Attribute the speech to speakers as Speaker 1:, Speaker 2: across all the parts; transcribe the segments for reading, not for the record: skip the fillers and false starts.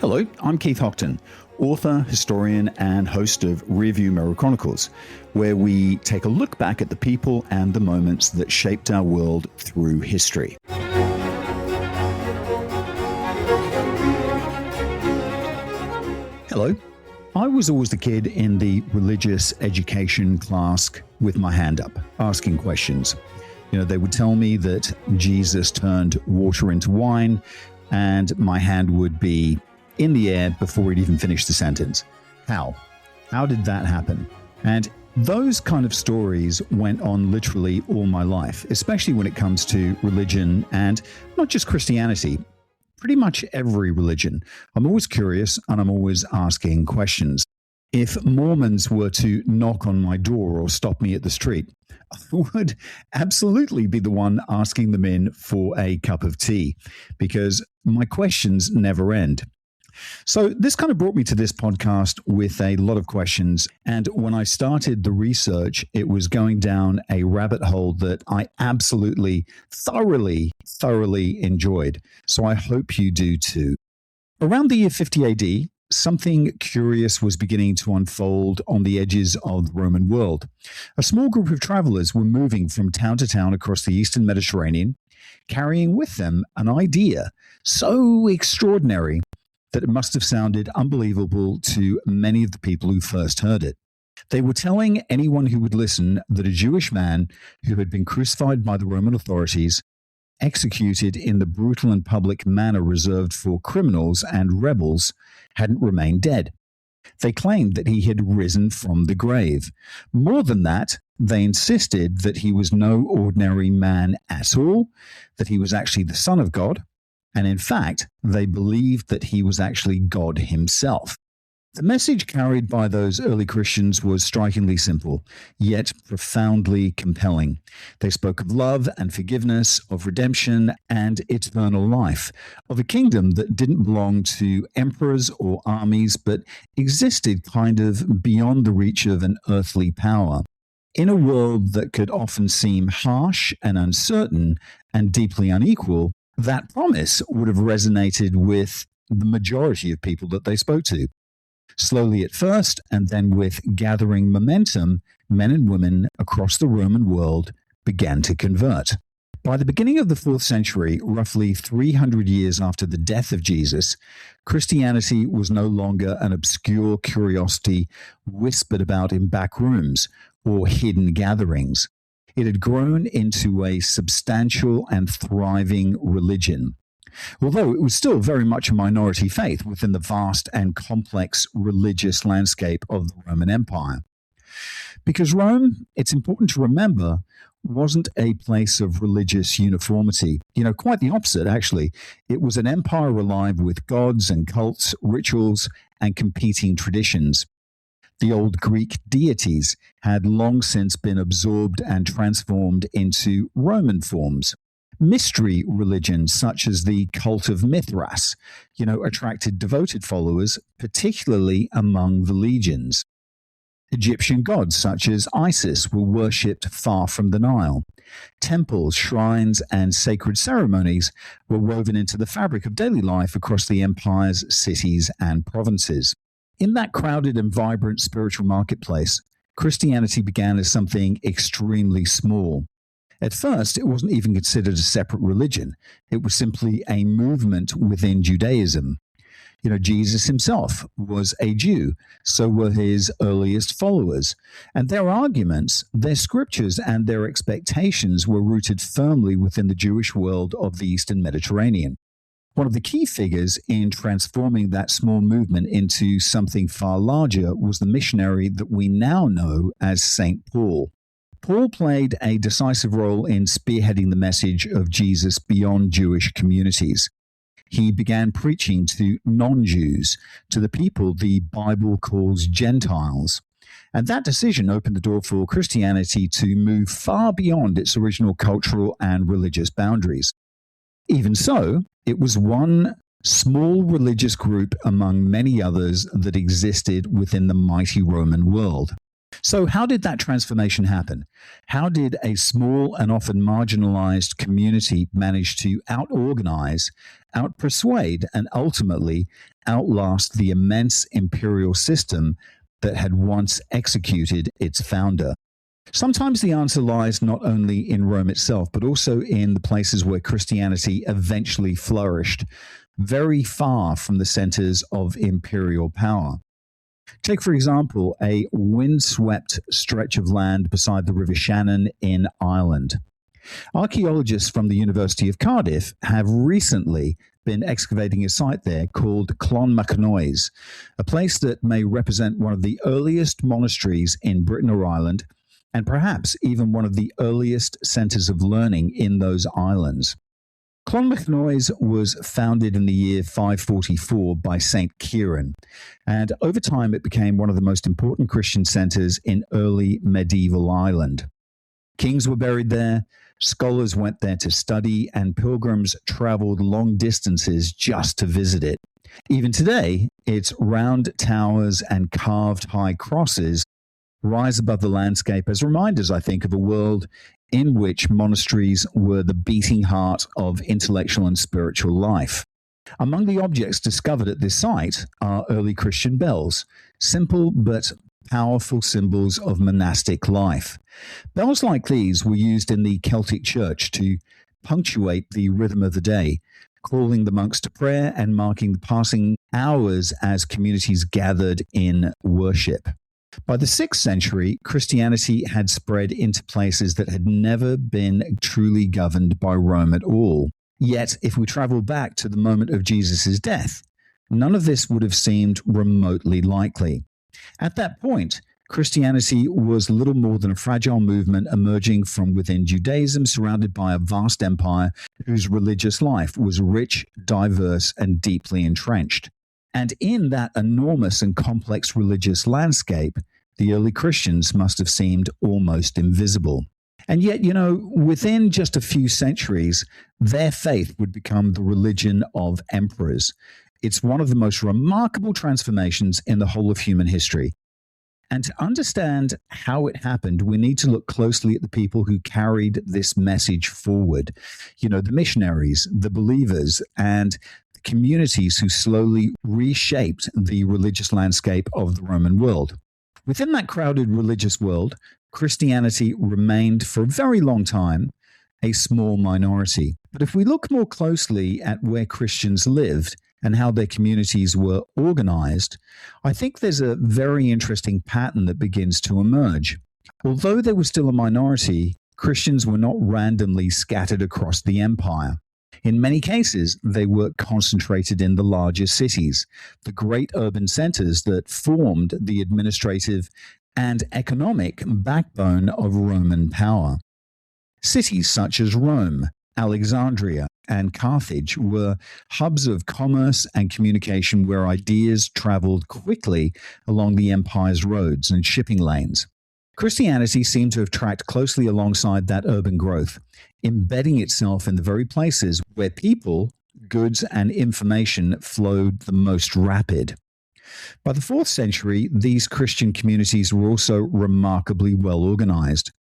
Speaker 1: Hello, I'm Keith Hocton, author, historian, and host of Rearview Mirror Chronicles, where we take a look back at the people and the moments that shaped our world through history. Hello. I was always the kid in the religious education class with my hand up, asking questions. They would tell me that Jesus turned water into wine, and my hand would be in the air before he'd even finished the sentence. How? How did that happen? And those kind of stories went on literally all my life, especially when it comes to religion, and not just Christianity, pretty much every religion. I'm always curious and I'm always asking questions. If Mormons were to knock on my door or stop me at the street, I would absolutely be the one asking them in for a cup of tea, because my questions never end. So this kind of brought me to this podcast with a lot of questions. And when I started the research, it was going down a rabbit hole that I absolutely, thoroughly enjoyed. So I hope you do too. Around the year 50 AD, something curious was beginning to unfold on the edges of the Roman world. A small group of travelers were moving from town to town across the Eastern Mediterranean, carrying with them an idea so extraordinary that it must have sounded unbelievable to many of the people who first heard it. They were telling anyone who would listen that a Jewish man who had been crucified by the Roman authorities, executed in the brutal and public manner reserved for criminals and rebels, hadn't remained dead. They claimed that he had risen from the grave. More than that, they insisted that he was no ordinary man at all, that he was actually the Son of God, and in fact, they believed that he was actually God himself. The message carried by those early Christians was strikingly simple, yet profoundly compelling. They spoke of love and forgiveness, of redemption and eternal life, of a kingdom that didn't belong to emperors or armies, but existed kind of beyond the reach of an earthly power. In a world that could often seem harsh and uncertain and deeply unequal, that promise would have resonated with the majority of people that they spoke to. Slowly at first, and then with gathering momentum, men and women across the Roman world began to convert. By the beginning of the 4th century, roughly 300 years after the death of Jesus, Christianity was no longer an obscure curiosity whispered about in back rooms or hidden gatherings. It had grown into a substantial and thriving religion, although it was still very much a minority faith within the vast and complex religious landscape of the Roman Empire. Because Rome, it's important to remember, wasn't a place of religious uniformity. Quite the opposite, actually. It was an empire alive with gods and cults, rituals, and competing traditions. The old Greek deities had long since been absorbed and transformed into Roman forms. Mystery religions such as the cult of Mithras, attracted devoted followers, particularly among the legions. Egyptian gods such as Isis were worshipped far from the Nile. Temples, shrines, and sacred ceremonies were woven into the fabric of daily life across the empire's cities and provinces. In that crowded and vibrant spiritual marketplace, Christianity began as something extremely small. At first, it wasn't even considered a separate religion. It was simply a movement within Judaism. Jesus himself was a Jew, so were his earliest followers. And their arguments, their scriptures, and their expectations were rooted firmly within the Jewish world of the Eastern Mediterranean. One of the key figures in transforming that small movement into something far larger was the missionary that we now know as St. Paul. Paul played a decisive role in spearheading the message of Jesus beyond Jewish communities. He began preaching to non-Jews, to the people the Bible calls Gentiles. And that decision opened the door for Christianity to move far beyond its original cultural and religious boundaries. Even so, it was one small religious group among many others that existed within the mighty Roman world. So, how did that transformation happen? How did a small and often marginalized community manage to out-organize, out-persuade, and ultimately outlast the immense imperial system that had once executed its founder? Sometimes the answer lies not only in Rome itself, but also in the places where Christianity eventually flourished, very far from the centers of imperial power. Take, for example, a windswept stretch of land beside the River Shannon in Ireland. Archaeologists from the University of Cardiff have recently been excavating a site there called Clonmacnoise, a place that may represent one of the earliest monasteries in Britain or Ireland, and perhaps even one of the earliest centers of learning in those islands. Clonmacnoise was founded in the year 544 by St. Kieran, and over time it became one of the most important Christian centers in early medieval Ireland. Kings were buried there, scholars went there to study, and pilgrims traveled long distances just to visit it. Even today, its round towers and carved high crosses rise above the landscape as reminders, I think, of a world in which monasteries were the beating heart of intellectual and spiritual life. Among the objects discovered at this site are early Christian bells, simple but powerful symbols of monastic life. Bells like these were used in the Celtic Church to punctuate the rhythm of the day, calling the monks to prayer and marking the passing hours as communities gathered in worship. By the 6th century, Christianity had spread into places that had never been truly governed by Rome at all. Yet, if we travel back to the moment of Jesus' death, none of this would have seemed remotely likely. At that point, Christianity was little more than a fragile movement emerging from within Judaism, surrounded by a vast empire whose religious life was rich, diverse, and deeply entrenched. And in that enormous and complex religious landscape, the early Christians must have seemed almost invisible. And yet, within just a few centuries, their faith would become the religion of emperors. It's one of the most remarkable transformations in the whole of human history. And to understand how it happened, we need to look closely at the people who carried this message forward. The missionaries, the believers, and communities who slowly reshaped the religious landscape of the Roman world. Within that crowded religious world, Christianity remained for a very long time a small minority. But if we look more closely at where Christians lived and how their communities were organized, I think there's a very interesting pattern that begins to emerge. Although they were still a minority, Christians were not randomly scattered across the empire. In many cases, they were concentrated in the larger cities, the great urban centers that formed the administrative and economic backbone of Roman power. Cities such as Rome, Alexandria, and Carthage were hubs of commerce and communication where ideas traveled quickly along the empire's roads and shipping lanes. Christianity seemed to have tracked closely alongside that urban growth, embedding itself in the very places where people, goods, and information flowed the most rapid. By the 4th century, these Christian communities were also remarkably well organized.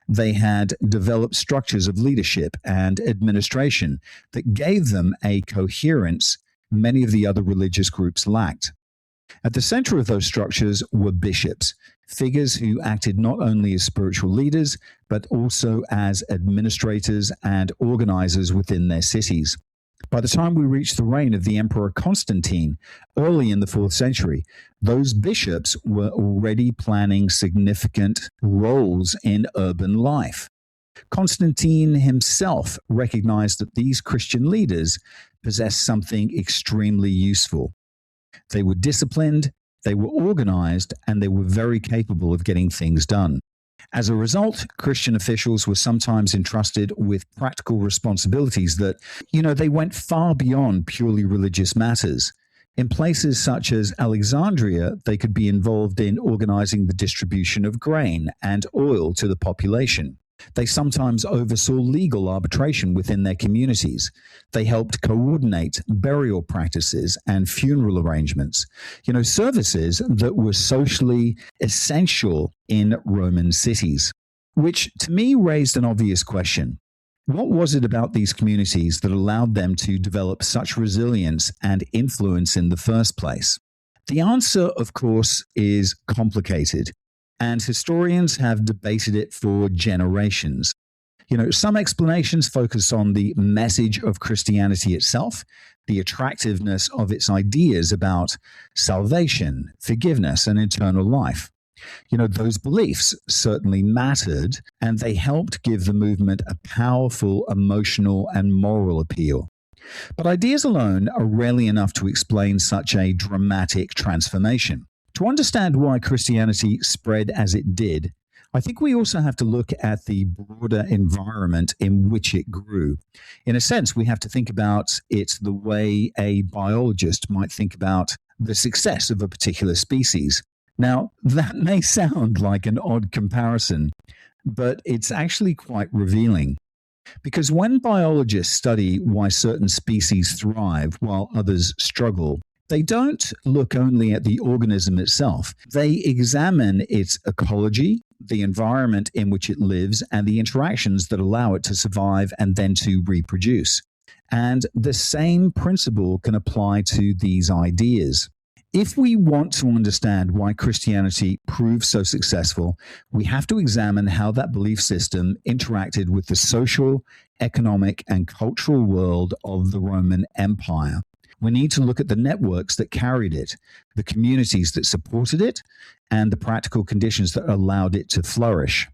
Speaker 1: They had developed structures of leadership and administration that gave them a coherence many of the other religious groups lacked. At the center of those structures were bishops, figures who acted not only as spiritual leaders, but also as administrators and organizers within their cities. By the time we reach the reign of the Emperor Constantine, early in the 4th century, those bishops were already planning significant roles in urban life. Constantine himself recognized that these Christian leaders possessed something extremely useful. They were disciplined, they were organized, and they were very capable of getting things done. As a result, Christian officials were sometimes entrusted with practical responsibilities that, they went far beyond purely religious matters. In places such as Alexandria, they could be involved in organizing the distribution of grain and oil to the population. They sometimes oversaw legal arbitration within their communities. They helped coordinate burial practices and funeral arrangements, services that were socially essential in Roman cities, which to me raised an obvious question. What was it about these communities that allowed them to develop such resilience and influence in the first place? The answer, of course, is complicated, and historians have debated it for generations. Some explanations focus on the message of Christianity itself, the attractiveness of its ideas about salvation, forgiveness, and eternal life. Those beliefs certainly mattered, and they helped give the movement a powerful emotional and moral appeal. But ideas alone are rarely enough to explain such a dramatic transformation. To understand why Christianity spread as it did, I think we also have to look at the broader environment in which it grew. In a sense, we have to think about it the way a biologist might think about the success of a particular species. Now, that may sound like an odd comparison, but it's actually quite revealing. Because when biologists study why certain species thrive while others struggle, they don't look only at the organism itself. They examine its ecology, the environment in which it lives, and the interactions that allow it to survive and then to reproduce. And the same principle can apply to these ideas. If we want to understand why Christianity proved so successful, we have to examine how that belief system interacted with the social, economic, and cultural world of the Roman Empire. We need to look at the networks that carried it, the communities that supported it, and the practical conditions that allowed it to flourish.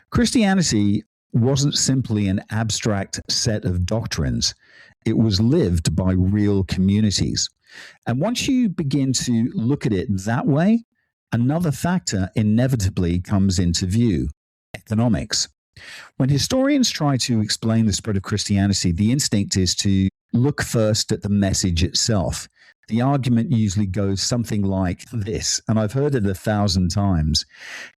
Speaker 1: Christianity wasn't simply an abstract set of doctrines. It was lived by real communities. And once you begin to look at it that way, another factor inevitably comes into view: economics. When historians try to explain the spread of Christianity, the instinct is to look first at the message itself. The argument usually goes something like this, and I've heard it 1,000 times.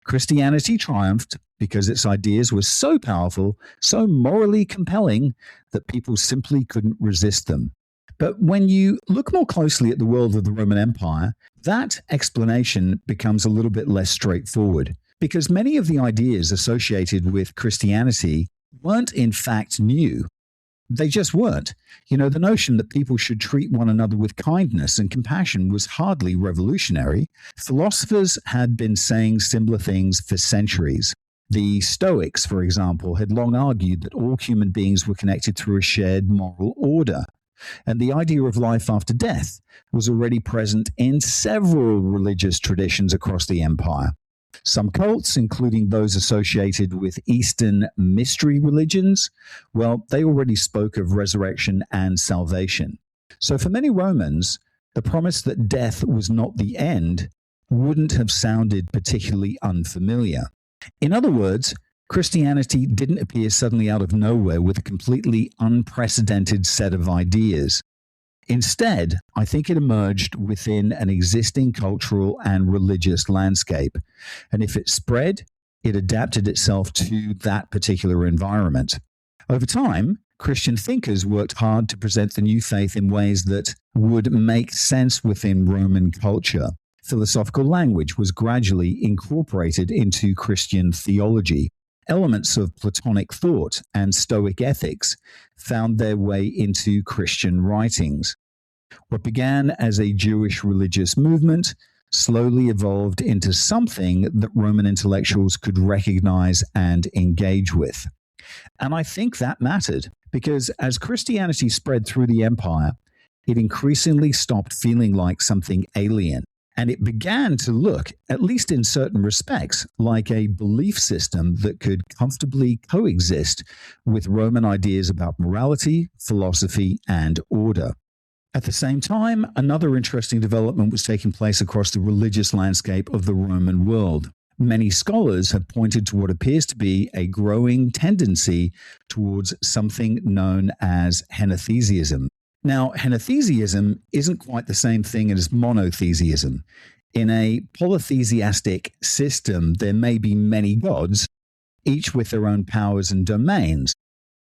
Speaker 1: Christianity triumphed because its ideas were so powerful, so morally compelling, that people simply couldn't resist them. But when you look more closely at the world of the Roman Empire, that explanation becomes a little bit less straightforward, because many of the ideas associated with Christianity weren't in fact new. They just weren't. The notion that people should treat one another with kindness and compassion was hardly revolutionary. Philosophers had been saying similar things for centuries. The Stoics, for example, had long argued that all human beings were connected through a shared moral order. And the idea of life after death was already present in several religious traditions across the empire. Some cults, including those associated with Eastern mystery religions, well, they already spoke of resurrection and salvation. So for many Romans, the promise that death was not the end wouldn't have sounded particularly unfamiliar. In other words, Christianity didn't appear suddenly out of nowhere with a completely unprecedented set of ideas. Instead, I think it emerged within an existing cultural and religious landscape. And if it spread, it adapted itself to that particular environment. Over time, Christian thinkers worked hard to present the new faith in ways that would make sense within Roman culture. Philosophical language was gradually incorporated into Christian theology. Elements of Platonic thought and Stoic ethics found their way into Christian writings. What began as a Jewish religious movement slowly evolved into something that Roman intellectuals could recognize and engage with. And I think that mattered, because as Christianity spread through the empire, it increasingly stopped feeling like something alien. And it began to look, at least in certain respects, like a belief system that could comfortably coexist with Roman ideas about morality, philosophy, and order. At the same time, another interesting development was taking place across the religious landscape of the Roman world. Many scholars have pointed to what appears to be a growing tendency towards something known as henotheism. Now, henotheism isn't quite the same thing as monotheism. In a polytheistic system, there may be many gods, each with their own powers and domains.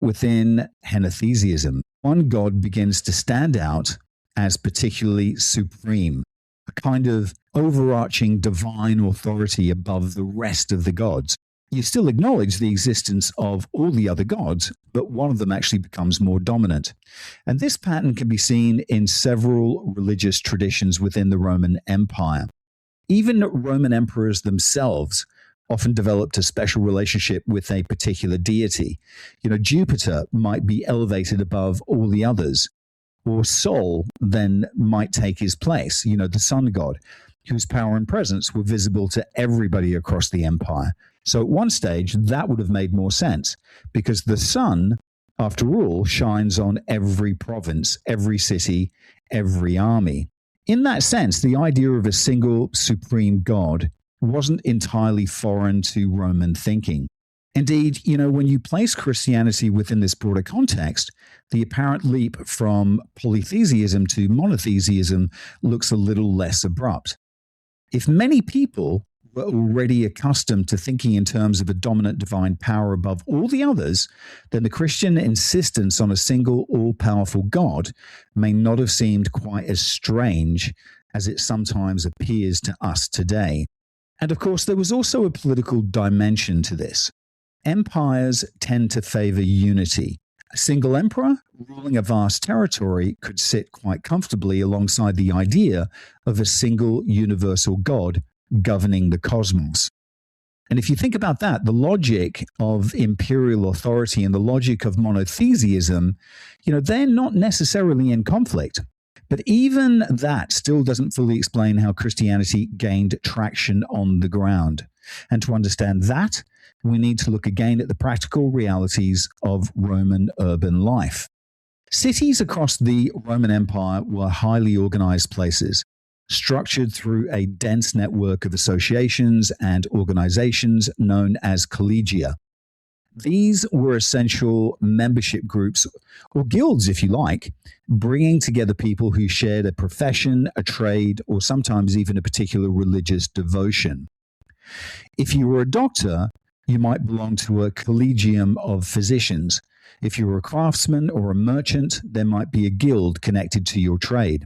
Speaker 1: Within henotheism, one god begins to stand out as particularly supreme, a kind of overarching divine authority above the rest of the gods. You still acknowledge the existence of all the other gods, but one of them actually becomes more dominant. And this pattern can be seen in several religious traditions within the Roman Empire. Even Roman emperors themselves often developed a special relationship with a particular deity. Jupiter might be elevated above all the others, or Sol then might take his place, the sun god, whose power and presence were visible to everybody across the empire. So at one stage, that would have made more sense, because the sun, after all, shines on every province, every city, every army. In that sense, the idea of a single supreme god wasn't entirely foreign to Roman thinking. Indeed, when you place Christianity within this broader context, the apparent leap from polytheism to monotheism looks a little less abrupt. If many people were already accustomed to thinking in terms of a dominant divine power above all the others, then the Christian insistence on a single all-powerful God may not have seemed quite as strange as it sometimes appears to us today. And of course, there was also a political dimension to this. Empires tend to favor unity. A single emperor ruling a vast territory could sit quite comfortably alongside the idea of a single universal God governing the cosmos. And if you think about that, the logic of imperial authority and the logic of monotheism, they're not necessarily in conflict. But even that still doesn't fully explain how Christianity gained traction on the ground. And to understand that, we need to look again at the practical realities of Roman urban life. Cities across the Roman Empire were highly organized places, structured through a dense network of associations and organizations known as collegia. These were essential membership groups, or guilds if you like, bringing together people who shared a profession, a trade, or sometimes even a particular religious devotion. If you were a doctor, you might belong to a collegium of physicians. If you were a craftsman or a merchant, there might be a guild connected to your trade.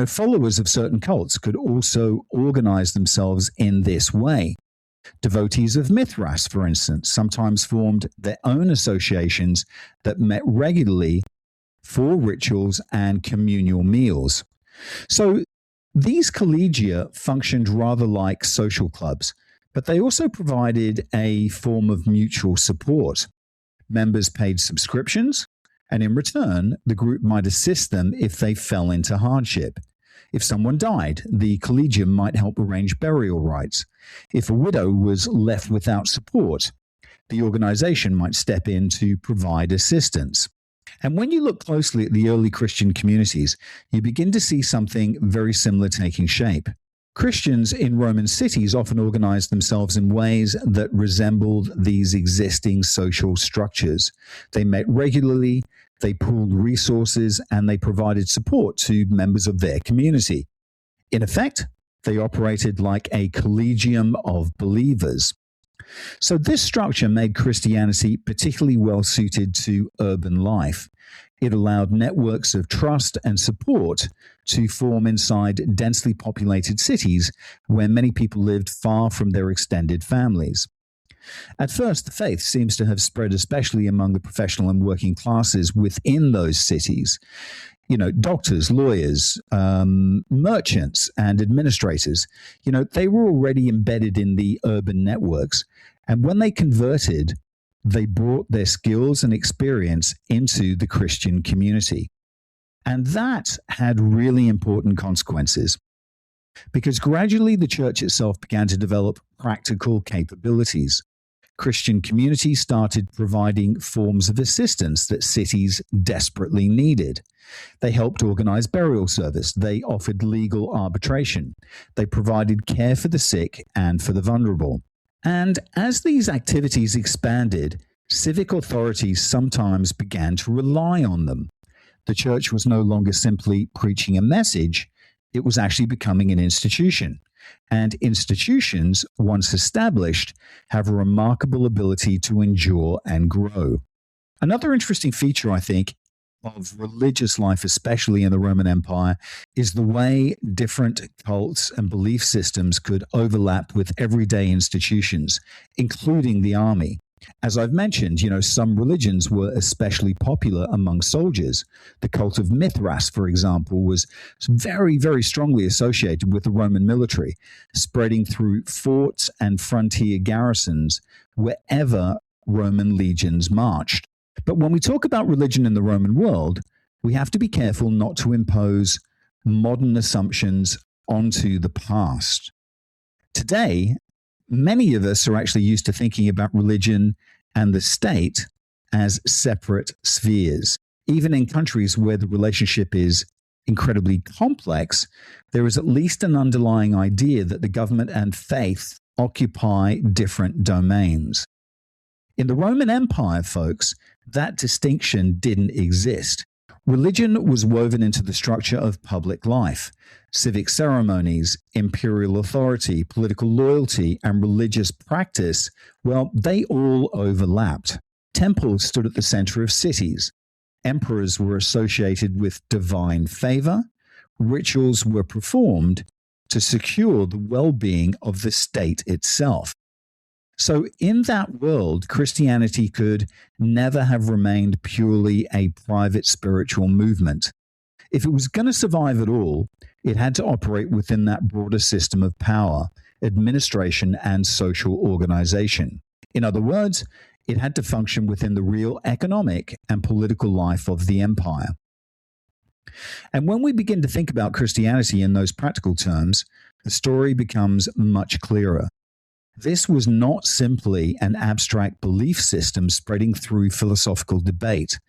Speaker 1: Followers of certain cults could also organize themselves in this way. Devotees of Mithras, for instance, sometimes formed their own associations that met regularly for rituals and communal meals. So these collegia functioned rather like social clubs, but they also provided a form of mutual support. Members paid subscriptions, and in return, the group might assist them if they fell into hardship. If someone died, the collegium might help arrange burial rites. If a widow was left without support, the organization might step in to provide assistance. And when you look closely at the early Christian communities, you begin to see something very similar taking shape. Christians in Roman cities often organized themselves in ways that resembled these existing social structures. They met regularly, they pooled resources, and they provided support to members of their community. In effect, they operated like a collegium of believers. So this structure made Christianity particularly well suited to urban life. It allowed networks of trust and support to form inside densely populated cities where many people lived far from their extended families. At first, the faith seems to have spread especially among the professional and working classes within those cities. Doctors, lawyers, merchants, and administrators, they were already embedded in the urban networks. And when they converted, they brought their skills and experience into the Christian community. And that had really important consequences, because gradually the church itself began to develop practical capabilities. Christian communities started providing forms of assistance that cities desperately needed. They helped organize burial service. They offered legal arbitration. They provided care for the sick and for the vulnerable. And as these activities expanded, civic authorities sometimes began to rely on them. The church was no longer simply preaching a message. It was actually becoming an institution. and institutions, once established, have a remarkable ability to endure and grow. Another interesting feature, I think, of religious life, especially in the Roman Empire, is the way different cults and belief systems could overlap with everyday institutions, including the army. As I've mentioned, some religions were especially popular among soldiers. The cult of Mithras, for example, was very, very strongly associated with the Roman military, spreading through forts and frontier garrisons wherever Roman legions marched. But when we talk about religion in the Roman world, we have to be careful not to impose modern assumptions onto the past. Today, many of us are actually used to thinking about religion and the state as separate spheres. Even in countries where the relationship is incredibly complex, there is at least an underlying idea that the government and faith occupy different domains. In the Roman Empire, folks, that distinction didn't exist. Religion was woven into the structure of public life. Civic ceremonies, imperial authority, political loyalty, and religious practice, well, they all overlapped. Temples stood at the center of cities. Emperors were associated with divine favor. Rituals were performed to secure the well-being of the state itself. So in that world, Christianity could never have remained purely a private spiritual movement. If it was going to survive at all, it had to operate within that broader system of power, administration, and social organization. In other words, it had to function within the real economic and political life of the empire. And when we begin to think about Christianity in those practical terms, the story becomes much clearer. This was not simply an abstract belief system spreading through philosophical debate.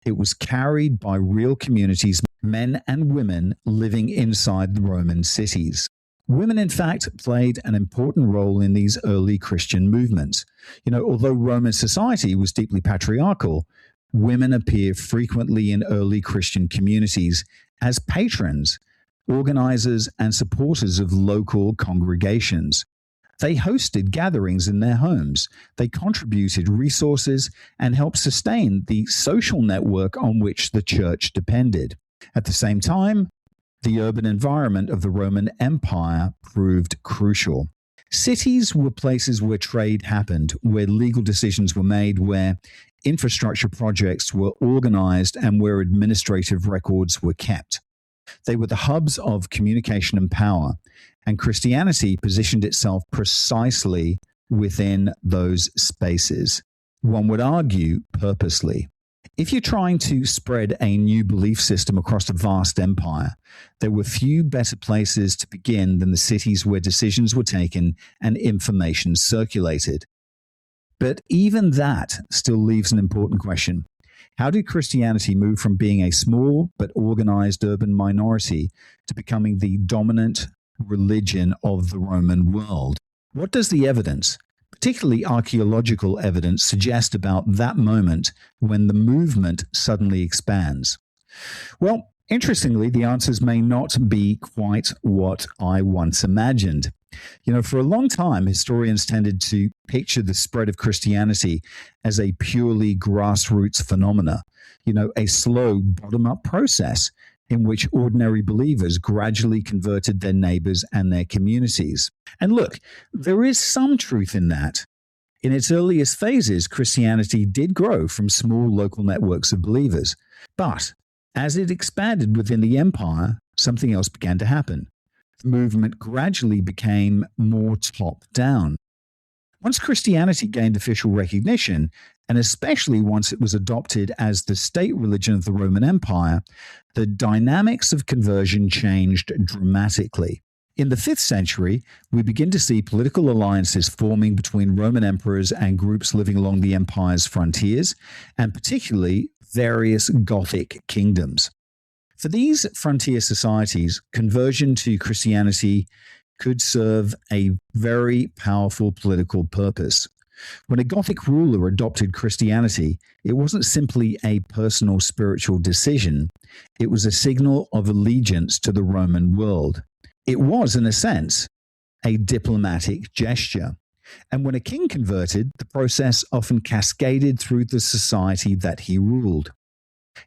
Speaker 1: It was carried by real communities, men and women living inside the Roman cities. Women, in fact, played an important role in these early Christian movements. Although Roman society was deeply patriarchal, women appear frequently in early Christian communities as patrons, organizers, and supporters of local congregations. They hosted gatherings in their homes. They contributed resources and helped sustain the social network on which the church depended. At the same time, the urban environment of the Roman Empire proved crucial. Cities were places where trade happened, where legal decisions were made, where infrastructure projects were organized, and where administrative records were kept. They were the hubs of communication and power, and Christianity positioned itself precisely within those spaces. One would argue purposely. If you're trying to spread a new belief system across a vast empire, there were few better places to begin than the cities where decisions were taken and information circulated. But even that still leaves an important question. How did Christianity move from being a small but organized urban minority to becoming the dominant religion of the Roman world? What does the evidence, particularly archaeological evidence, suggest about that moment when the movement suddenly expands? Well, interestingly, the answers may not be quite what I once imagined. For a long time, historians tended to picture the spread of Christianity as a purely grassroots phenomena, a slow bottom-up process in which ordinary believers gradually converted their neighbors and their communities. And look, there is some truth in that. In its earliest phases, Christianity did grow from small local networks of believers. But as it expanded within the empire, something else began to happen. The movement gradually became more top-down. Once Christianity gained official recognition, and especially once it was adopted as the state religion of the Roman Empire, the dynamics of conversion changed dramatically. In the 5th century, we begin to see political alliances forming between Roman emperors and groups living along the empire's frontiers, and particularly various Gothic kingdoms. For these frontier societies, conversion to Christianity could serve a very powerful political purpose. When a Gothic ruler adopted Christianity, it wasn't simply a personal spiritual decision. It was a signal of allegiance to the Roman world. It was, in a sense, a diplomatic gesture. And when a king converted, the process often cascaded through the society that he ruled.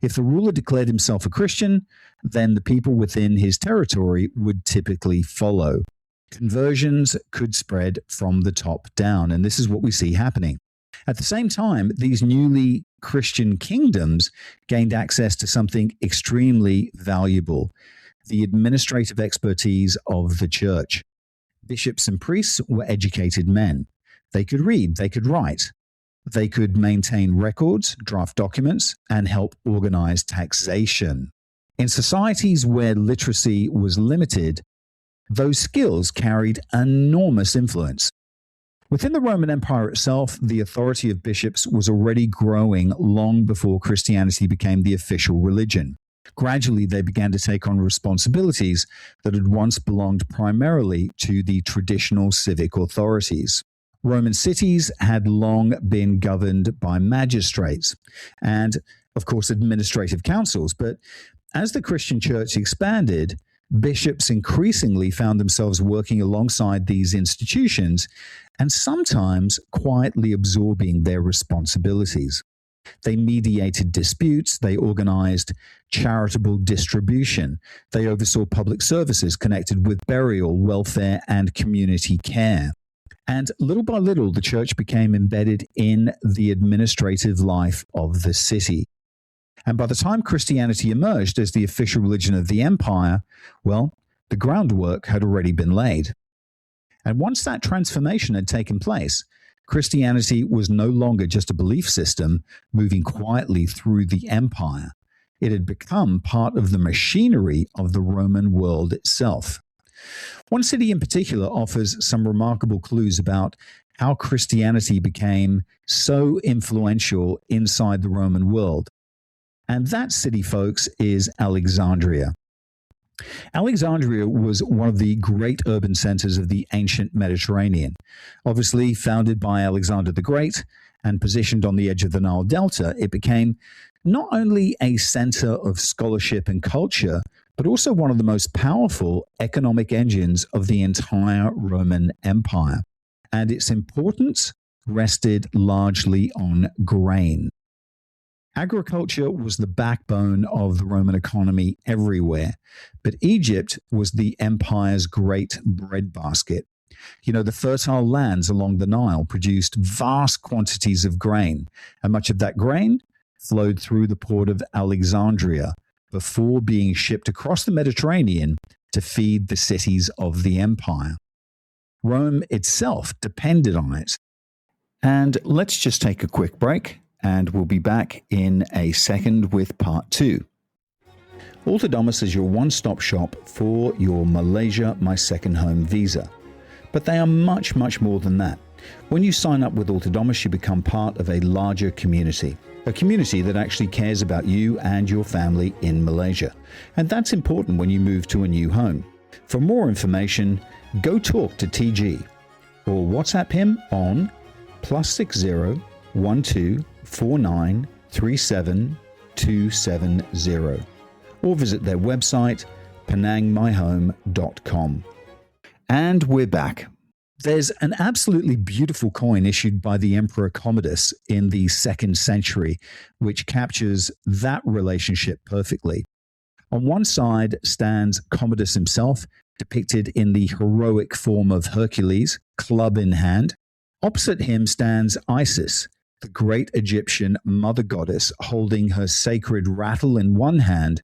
Speaker 1: If the ruler declared himself a Christian, then the people within his territory would typically follow. Conversions could spread from the top down, and this is what we see happening. At the same time, these newly Christian kingdoms gained access to something extremely valuable: the administrative expertise of the church. Bishops and priests were educated men. They could read, they could write, they could maintain records, draft documents, and help organize taxation. In societies where literacy was limited, those skills carried enormous influence. Within the Roman Empire itself, the authority of bishops was already growing long before Christianity became the official religion. Gradually, they began to take on responsibilities that had once belonged primarily to the traditional civic authorities. Roman cities had long been governed by magistrates and, of course, administrative councils. But as the Christian church expanded, bishops increasingly found themselves working alongside these institutions and sometimes quietly absorbing their responsibilities. They mediated disputes, they organized charitable distribution, they oversaw public services connected with burial, welfare, and community care. And little by little, the church became embedded in the administrative life of the city. And by the time Christianity emerged as the official religion of the empire, well, the groundwork had already been laid. And once that transformation had taken place, Christianity was no longer just a belief system moving quietly through the empire. It had become part of the machinery of the Roman world itself. One city in particular offers some remarkable clues about how Christianity became so influential inside the Roman world. And that city, folks, is Alexandria. Alexandria was one of the great urban centers of the ancient Mediterranean. Obviously, founded by Alexander the Great and positioned on the edge of the Nile Delta, it became not only a center of scholarship and culture, but also one of the most powerful economic engines of the entire Roman Empire. And its importance rested largely on grain. Agriculture was the backbone of the Roman economy everywhere, but Egypt was the empire's great breadbasket. You know, the fertile lands along the Nile produced vast quantities of grain, and much of that grain flowed through the port of Alexandria before being shipped across the Mediterranean to feed the cities of the empire. Rome itself depended on it. And let's just take a quick break, and we'll be back in a second with part 2. Autonomous is your one-stop shop for your Malaysia My Second Home visa. But they are much, much more than that. When you sign up with Autonomous, you become part of a larger community. A community that actually cares about you and your family in Malaysia. And that's important when you move to a new home. For more information, go talk to TG or WhatsApp him on +60 12 49 37 270 or visit their website penangmyhome.com. And we're back. There's an absolutely beautiful coin issued by the Emperor Commodus in the 2nd century, which captures that relationship perfectly. On one side stands Commodus himself, depicted in the heroic form of Hercules, club in hand. Opposite him stands Isis, the great Egyptian mother goddess, holding her sacred rattle in one hand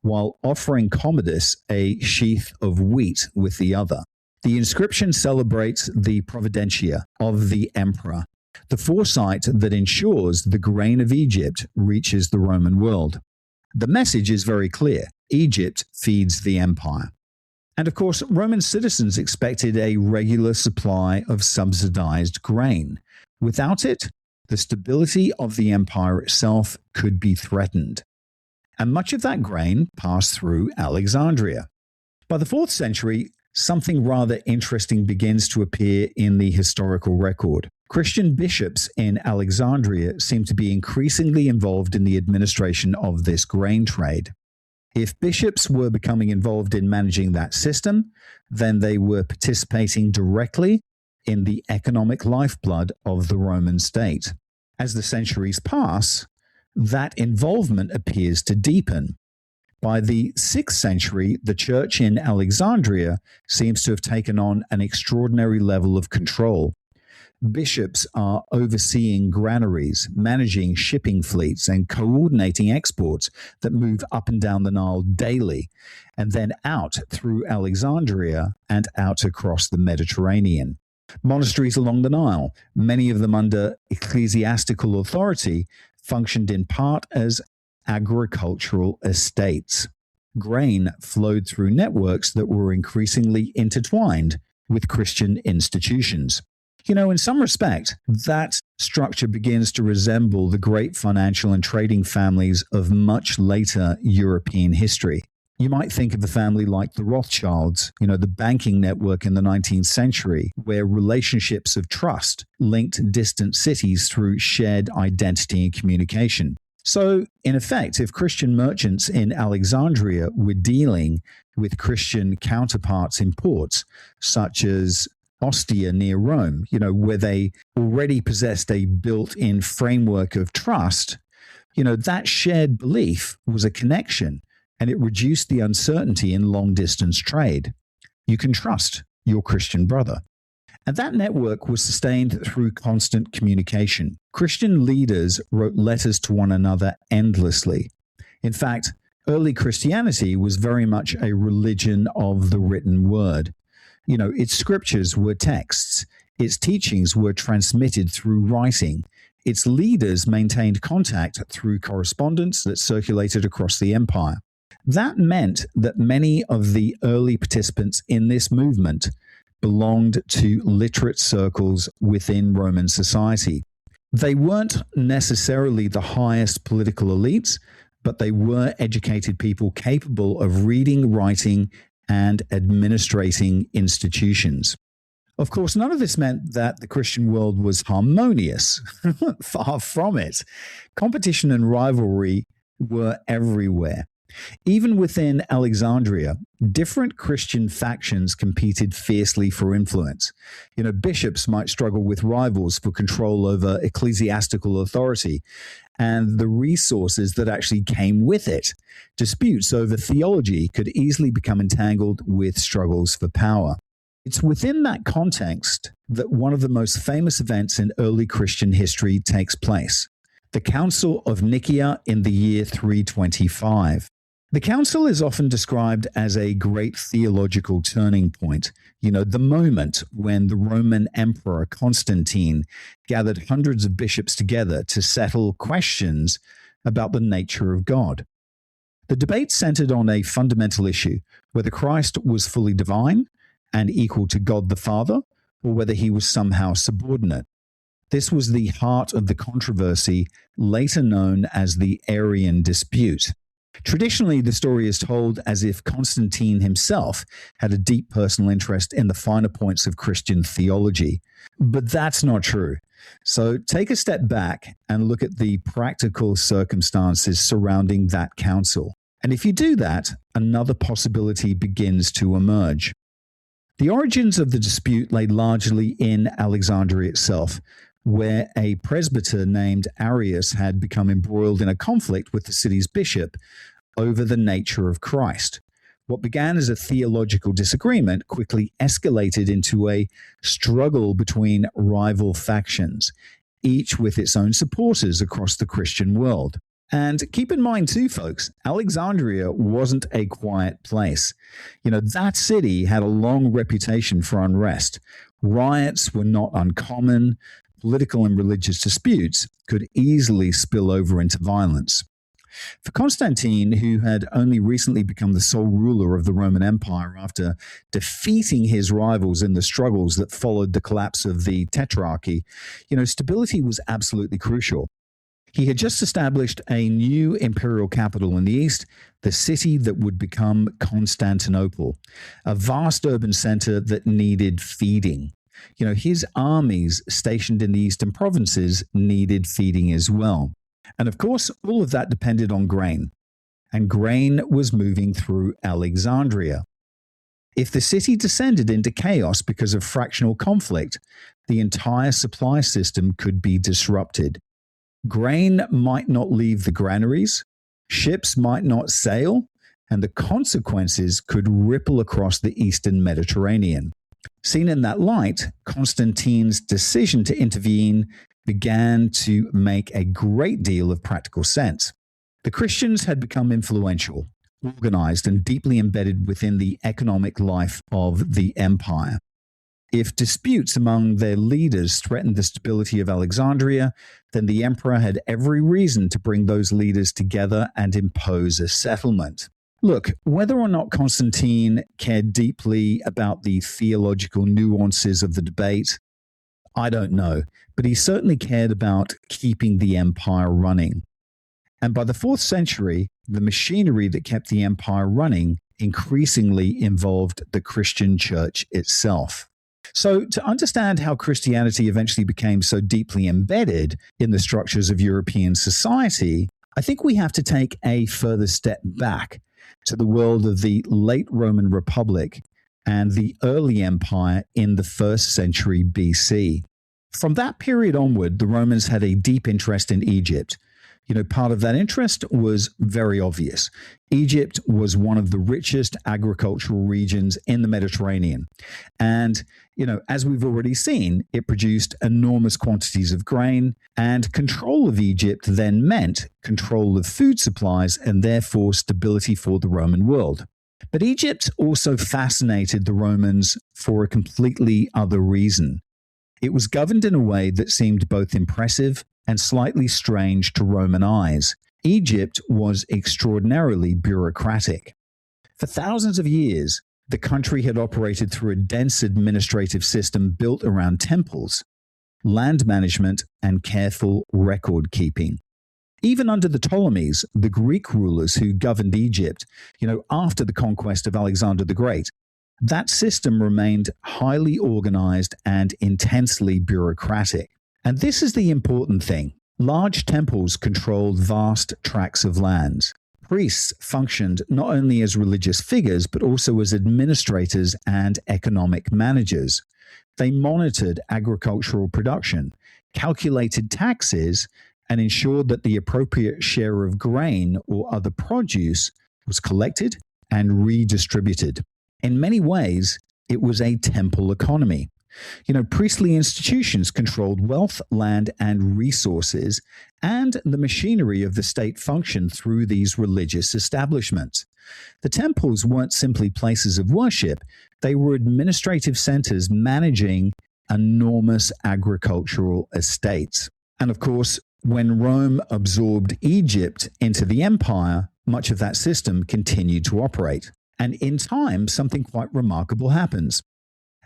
Speaker 1: while offering Commodus a sheath of wheat with the other. The inscription celebrates the providentia of the emperor, the foresight that ensures the grain of Egypt reaches the Roman world. The message is very clear: Egypt feeds the empire. And of course, Roman citizens expected a regular supply of subsidized grain. Without it, the stability of the empire itself could be threatened. And much of that grain passed through Alexandria. By the 4th century, something rather interesting begins to appear in the historical record. Christian bishops in Alexandria seem to be increasingly involved in the administration of this grain trade. If bishops were becoming involved in managing that system, then they were participating directly in the economic lifeblood of the Roman state. As the centuries pass, that involvement appears to deepen. By the 6th century, the church in Alexandria seems to have taken on an extraordinary level of control. Bishops are overseeing granaries, managing shipping fleets, and coordinating exports that move up and down the Nile daily, and then out through Alexandria and out across the Mediterranean. Monasteries along the Nile, many of them under ecclesiastical authority, functioned in part as agricultural estates. Grain flowed through networks that were increasingly intertwined with Christian institutions. In some respect, that structure begins to resemble the great financial and trading families of much later European history. You might think of a family like the Rothschilds, the banking network in the 19th century, where relationships of trust linked distant cities through shared identity and communication. So, in effect, if Christian merchants in Alexandria were dealing with Christian counterparts in ports, such as Ostia near Rome, where they already possessed a built-in framework of trust, that shared belief was a connection, and it reduced the uncertainty in long-distance trade. You can trust your Christian brother. And that network was sustained through constant communication. Christian leaders wrote letters to one another endlessly. In fact, early Christianity was very much a religion of the written word. Its scriptures were texts. Its teachings were transmitted through writing. Its leaders maintained contact through correspondence that circulated across the empire. That meant that many of the early participants in this movement belonged to literate circles within Roman society. They weren't necessarily the highest political elites, but they were educated people capable of reading, writing, and administrating institutions. Of course, none of this meant that the Christian world was harmonious. Far from it. Competition and rivalry were everywhere. Even within Alexandria, different Christian factions competed fiercely for influence. Bishops might struggle with rivals for control over ecclesiastical authority and the resources that actually came with it. Disputes over theology could easily become entangled with struggles for power. It's within that context that one of the most famous events in early Christian history takes place: the Council of Nicaea in the year 325. The council is often described as a great theological turning point, the moment when the Roman Emperor Constantine gathered hundreds of bishops together to settle questions about the nature of God. The debate centered on a fundamental issue: whether Christ was fully divine and equal to God the Father, or whether he was somehow subordinate. This was the heart of the controversy, later known as the Arian dispute. Traditionally, the story is told as if Constantine himself had a deep personal interest in the finer points of Christian theology. But that's not true. So take a step back and look at the practical circumstances surrounding that council. And if you do that, another possibility begins to emerge. The origins of the dispute lay largely in Alexandria itself, where a presbyter named Arius had become embroiled in a conflict with the city's bishop over the nature of Christ. What began as a theological disagreement quickly escalated into a struggle between rival factions, each with its own supporters across the Christian world. And keep in mind too, folks, Alexandria wasn't a quiet place. That city had a long reputation for unrest. Riots were not uncommon. Political and religious disputes could easily spill over into violence. For Constantine, who had only recently become the sole ruler of the Roman Empire after defeating his rivals in the struggles that followed the collapse of the Tetrarchy, stability was absolutely crucial. He had just established a new imperial capital in the east, the city that would become Constantinople, a vast urban center that needed feeding. His armies stationed in the eastern provinces needed feeding as well. And of course, all of that depended on grain. and grain was moving through Alexandria. If the city descended into chaos because of fractional conflict, the entire supply system could be disrupted. Grain might not leave the granaries, ships might not sail, and the consequences could ripple across the eastern Mediterranean. Seen in that light, Constantine's decision to intervene began to make a great deal of practical sense. The Christians had become influential, organized, and deeply embedded within the economic life of the empire. If disputes among their leaders threatened the stability of Alexandria, then the emperor had every reason to bring those leaders together and impose a settlement. Look, whether or not Constantine cared deeply about the theological nuances of the debate, I don't know, but he certainly cared about keeping the empire running. And by the 4th century, the machinery that kept the empire running increasingly involved the Christian church itself. So, to understand how Christianity eventually became so deeply embedded in the structures of European society, I think we have to take a further step back to the world of the late Roman Republic and the early empire in the 1st century BC. From that period onward, the Romans had a deep interest in Egypt. Part of that interest was very obvious. Egypt was one of the richest agricultural regions in the Mediterranean. And, as we've already seen, it produced enormous quantities of grain, and control of Egypt then meant control of food supplies and therefore stability for the Roman world. But Egypt also fascinated the Romans for a completely other reason. It was governed in a way that seemed both impressive and slightly strange to Roman eyes. Egypt was extraordinarily bureaucratic. For thousands of years, the country had operated through a dense administrative system built around temples, land management, and careful record keeping. Even under the Ptolemies, the Greek rulers who governed Egypt, after the conquest of Alexander the Great, that system remained highly organized and intensely bureaucratic. And this is the important thing. Large temples controlled vast tracts of land. Priests functioned not only as religious figures, but also as administrators and economic managers. They monitored agricultural production, calculated taxes, and ensured that the appropriate share of grain or other produce was collected and redistributed. In many ways, it was a temple economy. Priestly institutions controlled wealth, land, and resources, and the machinery of the state functioned through these religious establishments. The temples weren't simply places of worship, they were administrative centers managing enormous agricultural estates. And of course, when Rome absorbed Egypt into the empire, much of that system continued to operate. And in time, something quite remarkable happens.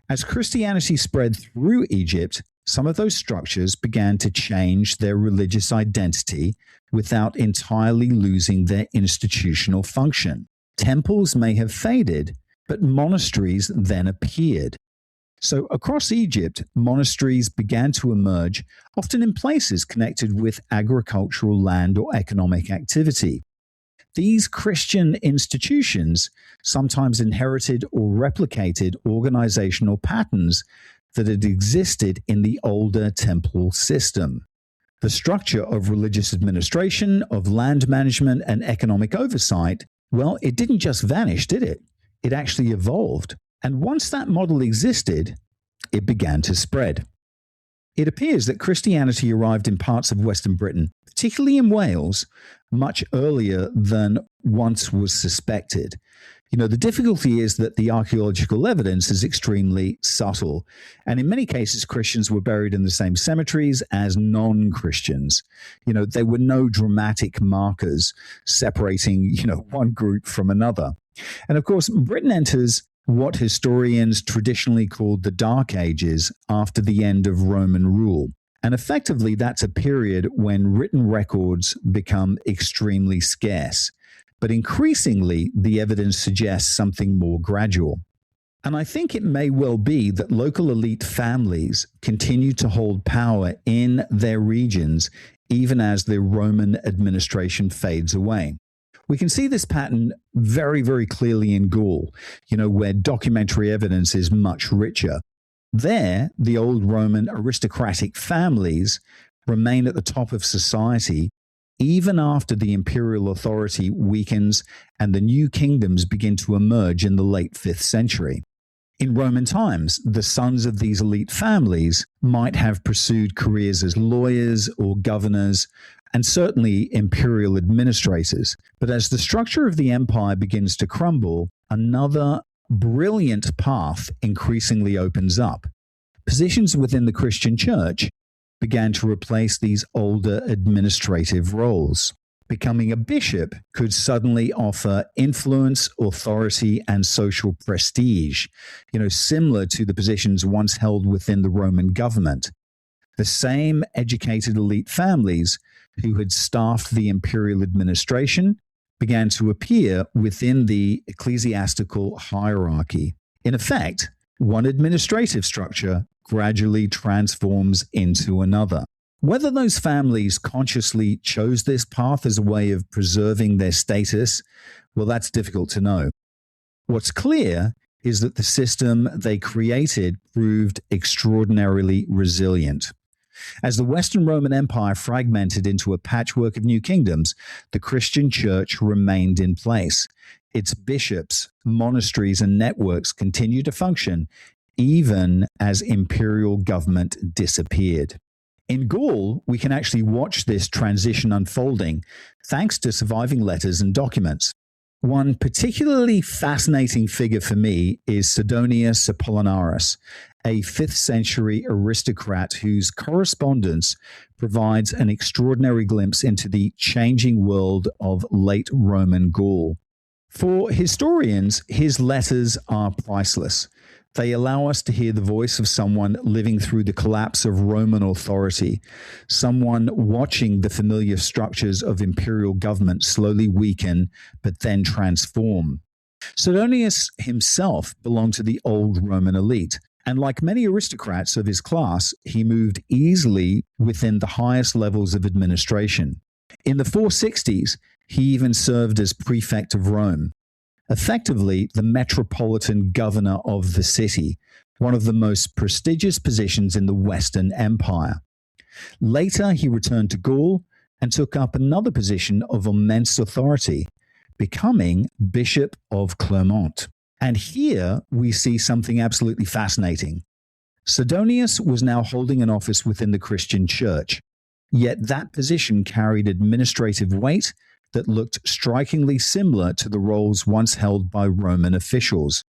Speaker 1: As Christianity spread through Egypt, some of those structures began to change their religious identity without entirely losing their institutional function. Temples may have faded, but monasteries then appeared. So across Egypt, monasteries began to emerge, often in places connected with agricultural land or economic activity. These Christian institutions sometimes inherited or replicated organizational patterns that had existed in the older temple system. The structure of religious administration, of land management, and economic oversight, well, it didn't just vanish, did it? It actually evolved. And once that model existed, it began to spread. It appears that Christianity arrived in parts of Western Britain, particularly in Wales, much earlier than once was suspected. The difficulty is that the archaeological evidence is extremely subtle, and in many cases, Christians were buried in the same cemeteries as non-Christians. There were no dramatic markers separating, one group from another. And of course, Britain enters what historians traditionally called the Dark Ages after the end of Roman rule. And effectively, that's a period when written records become extremely scarce. But increasingly, the evidence suggests something more gradual. And I think it may well be that local elite families continue to hold power in their regions even as the Roman administration fades away. We can see this pattern very, very clearly in Gaul, where documentary evidence is much richer. There, the old Roman aristocratic families remain at the top of society even after the imperial authority weakens and the new kingdoms begin to emerge in the late 5th century. In Roman times, the sons of these elite families might have pursued careers as lawyers or governors, and certainly imperial administrators. But as the structure of the empire begins to crumble, another brilliant path increasingly opens up. Positions within the Christian church began to replace these older administrative roles. Becoming a bishop could suddenly offer influence, authority, and social prestige, similar to the positions once held within the Roman government. The same educated elite families who had staffed the imperial administration began to appear within the ecclesiastical hierarchy. In effect, one administrative structure gradually transforms into another. Whether those families consciously chose this path as a way of preserving their status, well, that's difficult to know. What's clear is that the system they created proved extraordinarily resilient. As the Western Roman Empire fragmented into a patchwork of new kingdoms, the Christian church remained in place. Its bishops, monasteries, and networks continued to function even as imperial government disappeared. In Gaul, we can actually watch this transition unfolding thanks to surviving letters and documents. One particularly fascinating figure for me is Sidonius Apollinaris, a 5th century aristocrat whose correspondence provides an extraordinary glimpse into the changing world of late Roman Gaul. For historians, his letters are priceless. They allow us to hear the voice of someone living through the collapse of Roman authority, someone watching the familiar structures of imperial government slowly weaken but then transform. Sidonius himself belonged to the old Roman elite, and like many aristocrats of his class, he moved easily within the highest levels of administration. In the 460s, he even served as prefect of Rome, effectively the metropolitan governor of the city, one of the most prestigious positions in the Western Empire. Later, he returned to Gaul and took up another position of immense authority, becoming Bishop of Clermont. And here we see something absolutely fascinating. Sidonius was now holding an office within the Christian church, yet that position carried administrative weight that looked strikingly similar to the roles once held by Roman officials.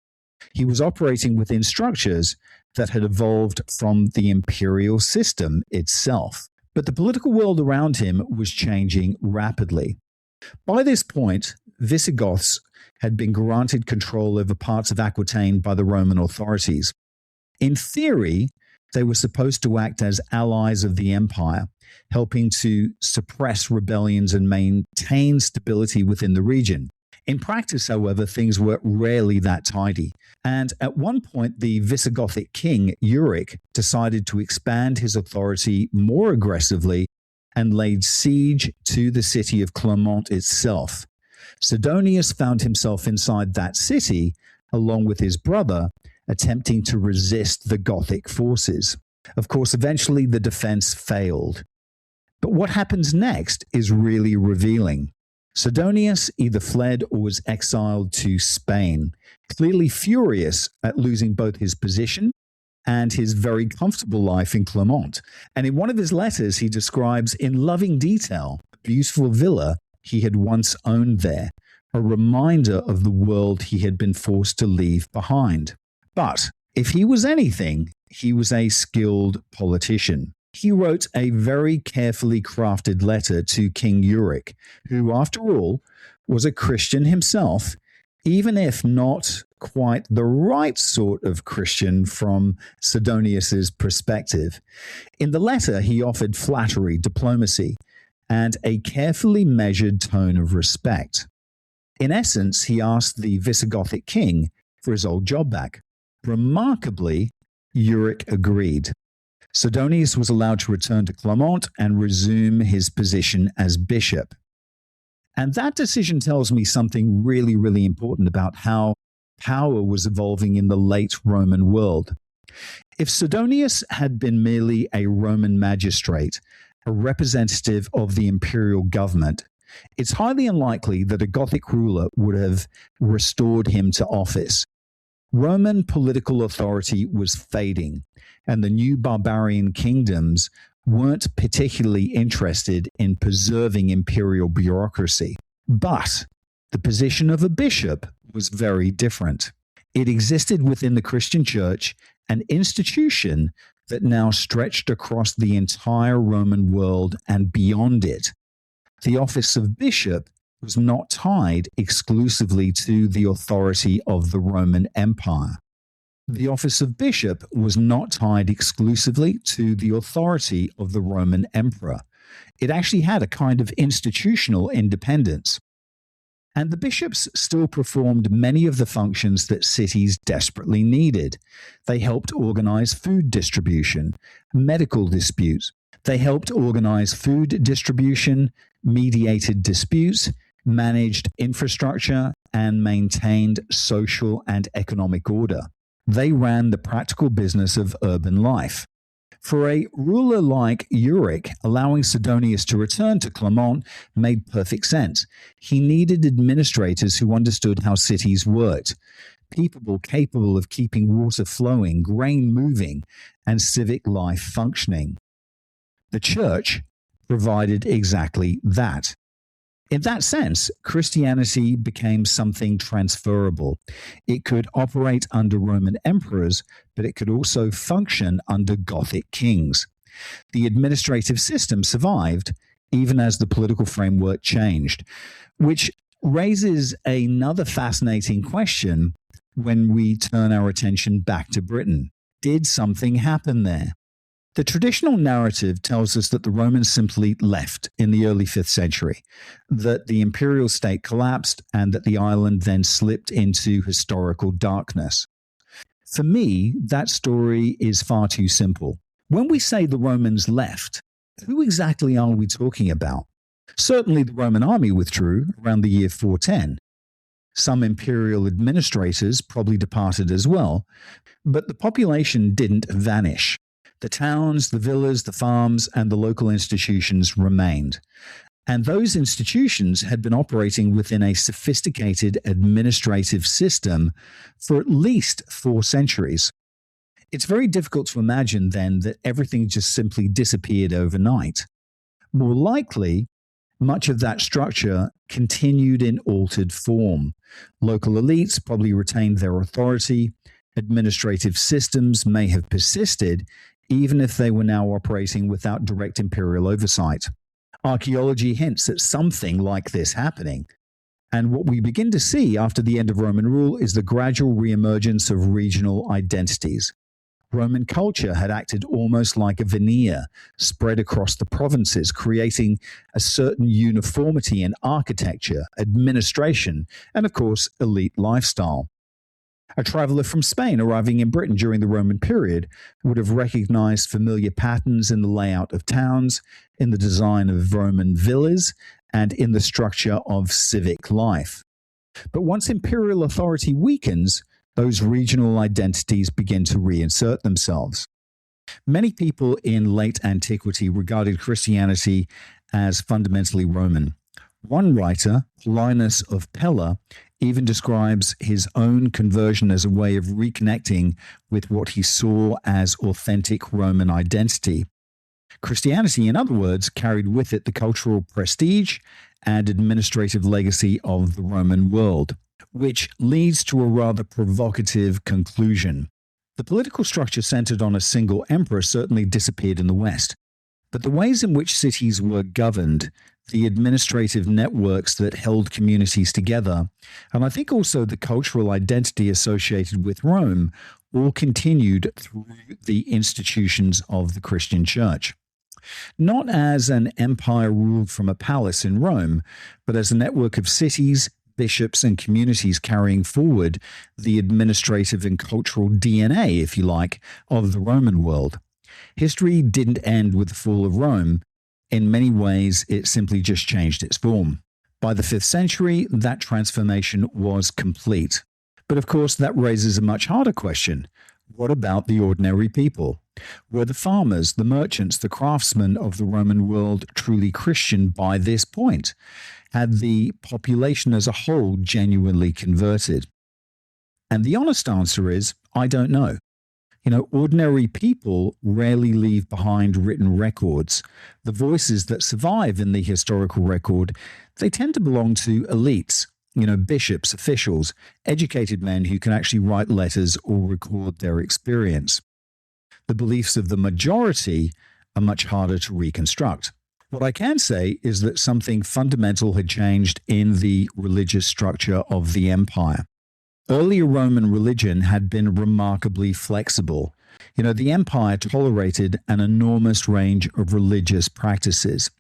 Speaker 1: He was operating within structures that had evolved from the imperial system itself. But the political world around him was changing rapidly. By this point, Visigoths had been granted control over parts of Aquitaine by the Roman authorities. In theory, they were supposed to act as allies of the empire, helping to suppress rebellions and maintain stability within the region. In practice, however, things were rarely that tidy. And at one point, the Visigothic king, Euric, decided to expand his authority more aggressively and laid siege to the city of Clermont itself. Sidonius found himself inside that city, along with his brother, attempting to resist the Gothic forces. Of course, eventually the defense failed. But what happens next is really revealing. Sidonius either fled or was exiled to Spain, clearly furious at losing both his position and his very comfortable life in Clermont. And in one of his letters, he describes in loving detail the beautiful villa he had once owned there, a reminder of the world he had been forced to leave behind. But if he was anything, he was a skilled politician. He wrote a very carefully crafted letter to King Euric, who, after all, was a Christian himself, even if not quite the right sort of Christian from Sidonius's perspective. In the letter, he offered flattery, diplomacy, and a carefully measured tone of respect. In essence, he asked the Visigothic king for his old job back. Remarkably, Euric agreed. Sidonius was allowed to return to Clermont and resume his position as bishop. And that decision tells me something really, really important about how power was evolving in the late Roman world. If Sidonius had been merely a Roman magistrate, a representative of the imperial government, it's highly unlikely that a Gothic ruler would have restored him to office. Roman political authority was fading, and the new barbarian kingdoms weren't particularly interested in preserving imperial bureaucracy. But the position of a bishop was very different. It existed within the Christian church, an institution that now stretched across the entire Roman world and beyond it. The office of bishop was not tied exclusively to the authority of the Roman Empire. The office of bishop was not tied exclusively to the authority of the Roman emperor. It actually had a kind of institutional independence. And the bishops still performed many of the functions that cities desperately needed. They helped organize food distribution, medical disputes. They helped organize food distribution, mediated disputes, managed infrastructure, and maintained social and economic order. They ran the practical business of urban life. For a ruler like Euric, allowing Sidonius to return to Clermont made perfect sense. He needed administrators who understood how cities worked, people capable of keeping water flowing, grain moving, and civic life functioning. The church provided exactly that. In that sense, Christianity became something transferable. It could operate under Roman emperors, but it could also function under Gothic kings. The administrative system survived, even as the political framework changed, which raises another fascinating question when we turn our attention back to Britain. Did something happen there? The traditional narrative tells us that the Romans simply left in the early 5th century, that the imperial state collapsed, and that the island then slipped into historical darkness. For me, that story is far too simple. When we say the Romans left, who exactly are we talking about? Certainly the Roman army withdrew around the year 410. Some imperial administrators probably departed as well, but the population didn't vanish. The towns, the villas, the farms, and the local institutions remained. And those institutions had been operating within a sophisticated administrative system for at least 4 centuries. It's very difficult to imagine then that everything just simply disappeared overnight. More likely, much of that structure continued in altered form. Local elites probably retained their authority. Administrative systems may have persisted, even if they were now operating without direct imperial oversight. Archaeology hints at something like this happening. And what we begin to see after the end of Roman rule is the gradual reemergence of regional identities. Roman culture had acted almost like a veneer spread across the provinces, creating a certain uniformity in architecture, administration, and of course, elite lifestyle. A traveler from Spain arriving in Britain during the Roman period would have recognized familiar patterns in the layout of towns, in the design of Roman villas, and in the structure of civic life. But once imperial authority weakens, those regional identities begin to reinsert themselves. Many people in late antiquity regarded Christianity as fundamentally Roman. One writer, Linus of Pella, even describes his own conversion as a way of reconnecting with what he saw as authentic Roman identity. Christianity, in other words, carried with it the cultural prestige and administrative legacy of the Roman world, which leads to a rather provocative conclusion. The political structure centered on a single emperor certainly disappeared in the West, but the ways in which cities were governed, the administrative networks that held communities together, and I think also the cultural identity associated with Rome, all continued through the institutions of the Christian Church. Not as an empire ruled from a palace in Rome, but as a network of cities, bishops, and communities carrying forward the administrative and cultural DNA, if you like, of the Roman world. History didn't end with the fall of Rome. In many ways, it simply just changed its form. By the 5th century, that transformation was complete. But of course, that raises a much harder question. What about the ordinary people? Were the farmers, the merchants, the craftsmen of the Roman world truly Christian by this point? Had the population as a whole genuinely converted? And the honest answer is, I don't know. Ordinary people rarely leave behind written records. The voices that survive in the historical record, they tend to belong to elites, bishops, officials, educated men who can actually write letters or record their experience. The beliefs of the majority are much harder to reconstruct. What I can say is that something fundamental had changed in the religious structure of the empire. Earlier Roman religion had been remarkably flexible. The empire tolerated an enormous range of religious practices.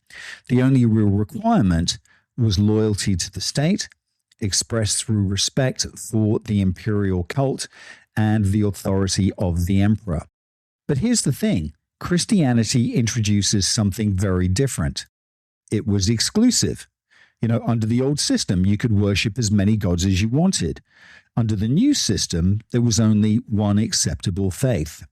Speaker 1: The only real requirement was loyalty to the state, expressed through respect for the imperial cult and the authority of the emperor. But here's the thing. Christianity introduces something very different. It was exclusive. Under the old system, you could worship as many gods as you wanted. Under the new system, there was only one acceptable faith.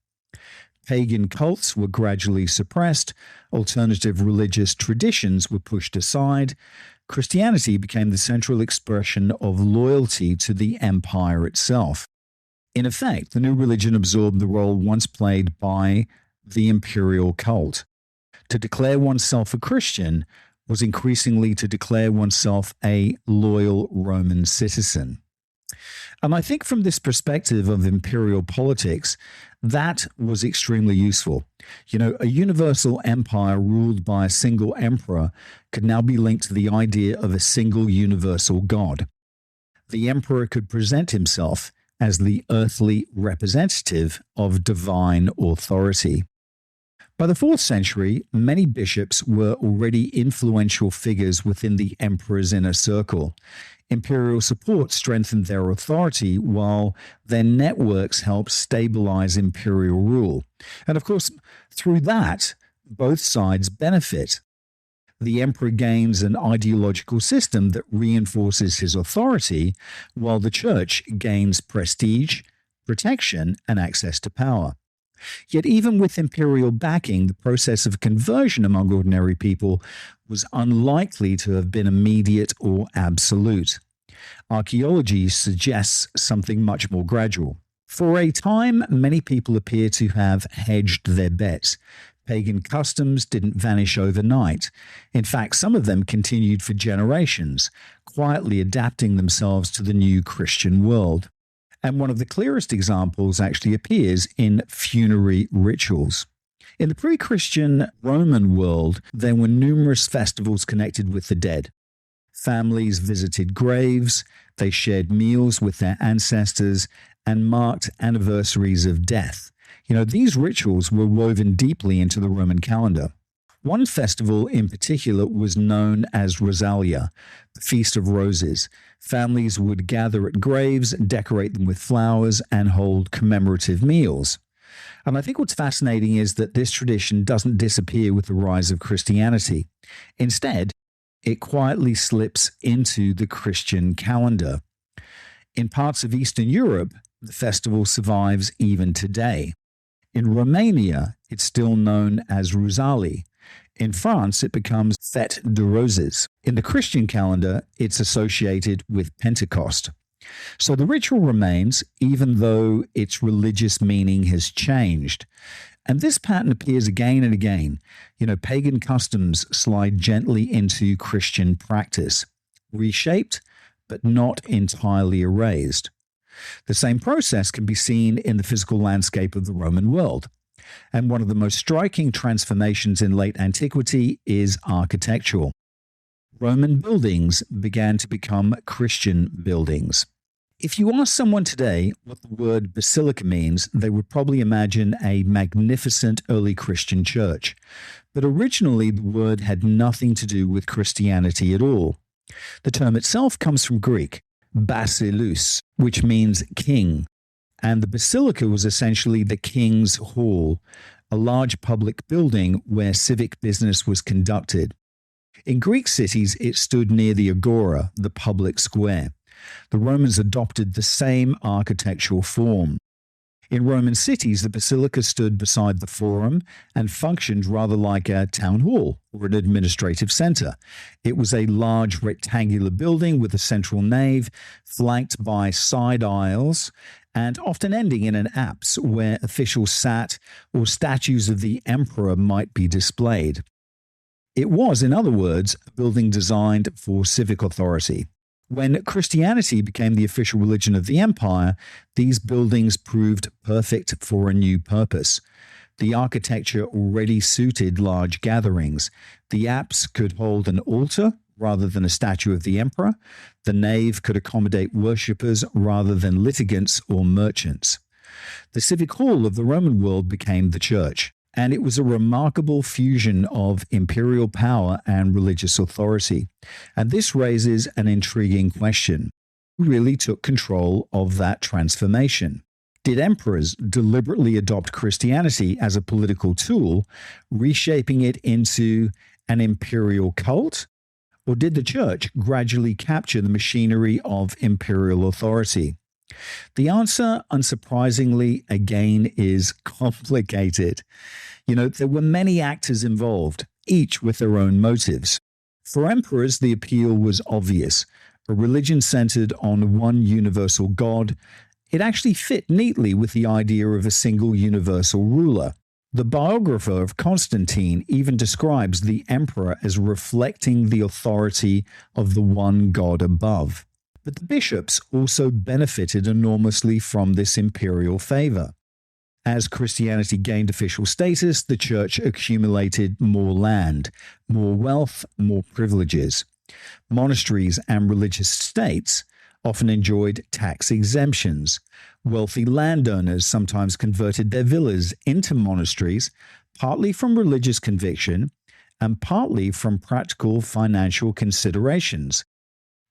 Speaker 1: Pagan cults were gradually suppressed, alternative religious traditions were pushed aside. Christianity became the central expression of loyalty to the empire itself. In effect, the new religion absorbed the role once played by the imperial cult. To declare oneself a Christian was increasingly to declare oneself a loyal Roman citizen. And I think from this perspective of imperial politics, that was extremely useful. A universal empire ruled by a single emperor could now be linked to the idea of a single universal god. The emperor could present himself as the earthly representative of divine authority. By the 4th century, many bishops were already influential figures within the emperor's inner circle. Imperial support strengthened their authority, while their networks helped stabilize imperial rule. And of course, through that, both sides benefit. The emperor gains an ideological system that reinforces his authority, while the church gains prestige, protection, and access to power. Yet even with imperial backing, the process of conversion among ordinary people was unlikely to have been immediate or absolute. Archaeology suggests something much more gradual. For a time, many people appear to have hedged their bets. Pagan customs didn't vanish overnight. In fact, some of them continued for generations, quietly adapting themselves to the new Christian world. And one of the clearest examples actually appears in funerary rituals. In the pre-Christian Roman world, there were numerous festivals connected with the dead. Families visited graves, they shared meals with their ancestors, and marked anniversaries of death. These rituals were woven deeply into the Roman calendar. One festival in particular was known as Rosalia, the Feast of Roses. Families would gather at graves, decorate them with flowers, and hold commemorative meals. And I think what's fascinating is that this tradition doesn't disappear with the rise of Christianity. Instead, it quietly slips into the Christian calendar. In parts of Eastern Europe, the festival survives even today. In Romania, it's still known as Rosalie. In France, it becomes Fête de Roses. In the Christian calendar, it's associated with Pentecost. So the ritual remains, even though its religious meaning has changed. And this pattern appears again and again. Pagan customs slide gently into Christian practice, reshaped, but not entirely erased. The same process can be seen in the physical landscape of the Roman world. And one of the most striking transformations in late antiquity is architectural. Roman buildings began to become Christian buildings. If you ask someone today what the word basilica means, they would probably imagine a magnificent early Christian church. But originally, the word had nothing to do with Christianity at all. The term itself comes from Greek, basileus, which means king. And the basilica was essentially the king's hall, a large public building where civic business was conducted. In Greek cities, it stood near the agora, the public square. The Romans adopted the same architectural form. In Roman cities, the basilica stood beside the forum and functioned rather like a town hall or an administrative center. It was a large rectangular building with a central nave, flanked by side aisles, and often ending in an apse where officials sat or statues of the emperor might be displayed. It was, in other words, a building designed for civic authority. When Christianity became the official religion of the empire, these buildings proved perfect for a new purpose. The architecture already suited large gatherings. The apse could hold an altar rather than a statue of the emperor. The nave could accommodate worshippers rather than litigants or merchants. The civic hall of the Roman world became the church, and it was a remarkable fusion of imperial power and religious authority. And this raises an intriguing question. Who really took control of that transformation? Did emperors deliberately adopt Christianity as a political tool, reshaping it into an imperial cult? Or did the church gradually capture the machinery of imperial authority? The answer, unsurprisingly, again, is complicated. There were many actors involved, each with their own motives. For emperors, the appeal was obvious. A religion centered on one universal God. It actually fit neatly with the idea of a single universal ruler. The biographer of Constantine even describes the emperor as reflecting the authority of the one God above. But the bishops also benefited enormously from this imperial favor. As Christianity gained official status, the church accumulated more land, more wealth, more privileges. Monasteries and religious states often enjoyed tax exemptions. Wealthy landowners sometimes converted their villas into monasteries, partly from religious conviction and partly from practical financial considerations.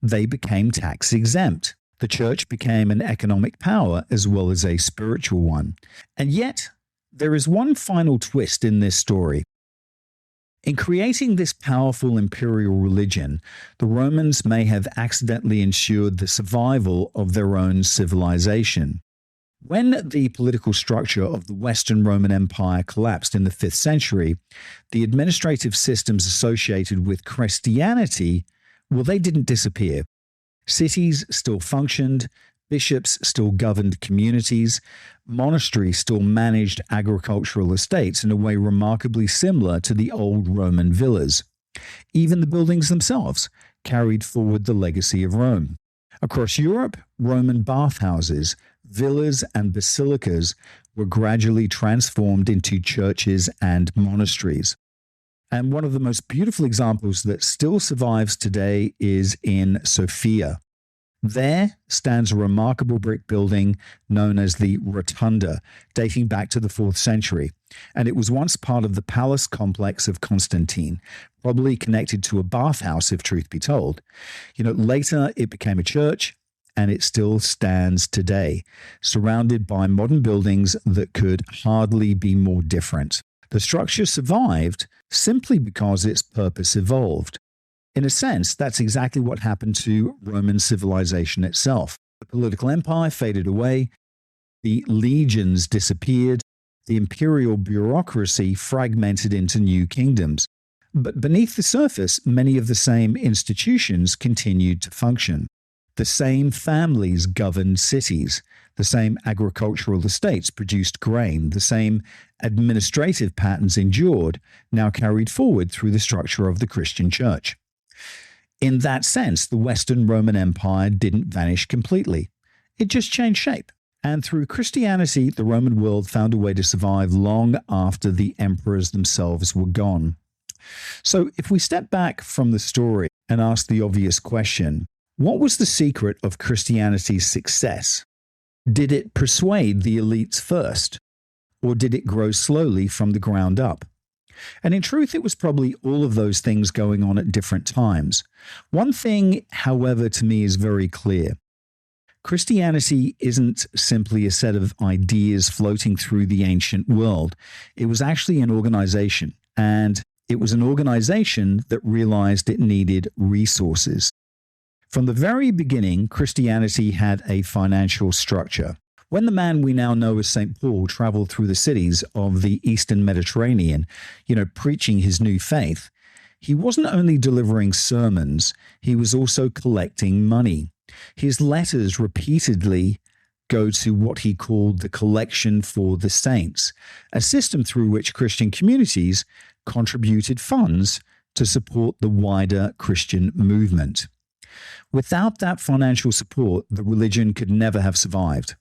Speaker 1: They became tax exempt. The church became an economic power as well as a spiritual one. And yet, there is one final twist in this story. In creating this powerful imperial religion, the Romans may have accidentally ensured the survival of their own civilization. When the political structure of the Western Roman Empire collapsed in the 5th century, the administrative systems associated with Christianity, they didn't disappear. Cities still functioned, bishops still governed communities, monasteries still managed agricultural estates in a way remarkably similar to the old Roman villas. Even the buildings themselves carried forward the legacy of Rome. Across Europe, Roman bathhouses, villas, and basilicas were gradually transformed into churches and monasteries. And one of the most beautiful examples that still survives today is in Sofia. There stands a remarkable brick building known as the Rotunda, dating back to the 4th century. And it was once part of the palace complex of Constantine, probably connected to a bathhouse, if truth be told. Later it became a church, and it still stands today, surrounded by modern buildings that could hardly be more different. The structure survived simply because its purpose evolved. In a sense, that's exactly what happened to Roman civilization itself. The political empire faded away, the legions disappeared, the imperial bureaucracy fragmented into new kingdoms. But beneath the surface, many of the same institutions continued to function. The same families governed cities. The same agricultural estates produced grain. The same administrative patterns endured, now carried forward through the structure of the Christian church. In that sense, the Western Roman Empire didn't vanish completely. It just changed shape. And through Christianity, the Roman world found a way to survive long after the emperors themselves were gone. So if we step back from the story and ask the obvious question, what was the secret of Christianity's success? Did it persuade the elites first? Or did it grow slowly from the ground up? And in truth, it was probably all of those things going on at different times. One thing, however, to me is very clear. Christianity isn't simply a set of ideas floating through the ancient world. It was actually an organization, and It was an organization that realized it needed resources. From the very beginning, Christianity had a financial structure. When the man we now know as St. Paul traveled through the cities of the Eastern Mediterranean, preaching his new faith, he wasn't only delivering sermons, he was also collecting money. His letters repeatedly go to what he called the collection for the saints, a system through which Christian communities contributed funds to support the wider Christian movement. Without that financial support, the religion could never have survived.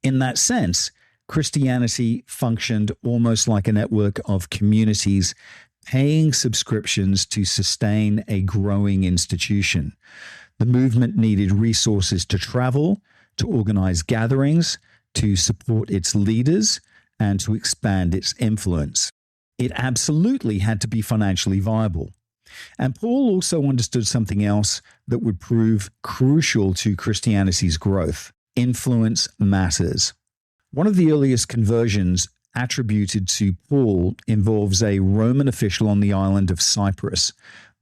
Speaker 1: In that sense, Christianity functioned almost like a network of communities paying subscriptions to sustain a growing institution. The movement needed resources to travel, to organize gatherings, to support its leaders, and to expand its influence. It absolutely had to be financially viable. And Paul also understood something else that would prove crucial to Christianity's growth. Influence matters. One of the earliest conversions attributed to Paul involves a Roman official on the island of Cyprus,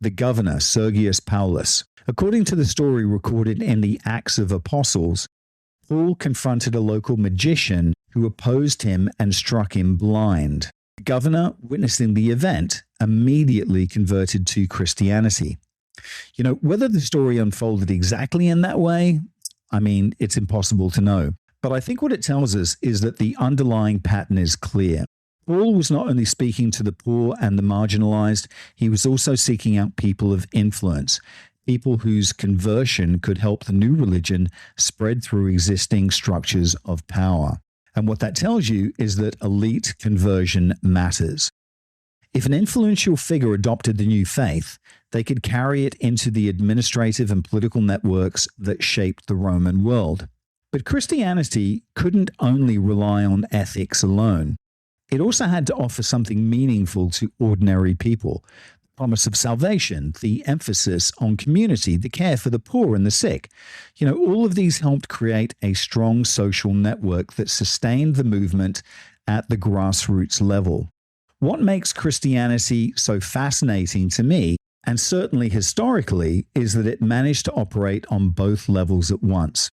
Speaker 1: the governor Sergius Paulus. According to the story recorded in the Acts of Apostles, Paul confronted a local magician who opposed him and struck him blind. The governor, witnessing the event, immediately converted to Christianity. Whether the story unfolded exactly in that way, it's impossible to know. But I think what it tells us is that the underlying pattern is clear. Paul was not only speaking to the poor and the marginalized, he was also seeking out people of influence, people whose conversion could help the new religion spread through existing structures of power. And what that tells you is that elite conversion matters. If an influential figure adopted the new faith, they could carry it into the administrative and political networks that shaped the Roman world. But Christianity couldn't only rely on ethics alone. It also had to offer something meaningful to ordinary people. The promise of salvation, the emphasis on community, the care for the poor and the sick. All of these helped create a strong social network that sustained the movement at the grassroots level. What makes Christianity so fascinating to me, and certainly historically, is that it managed to operate on both levels at once.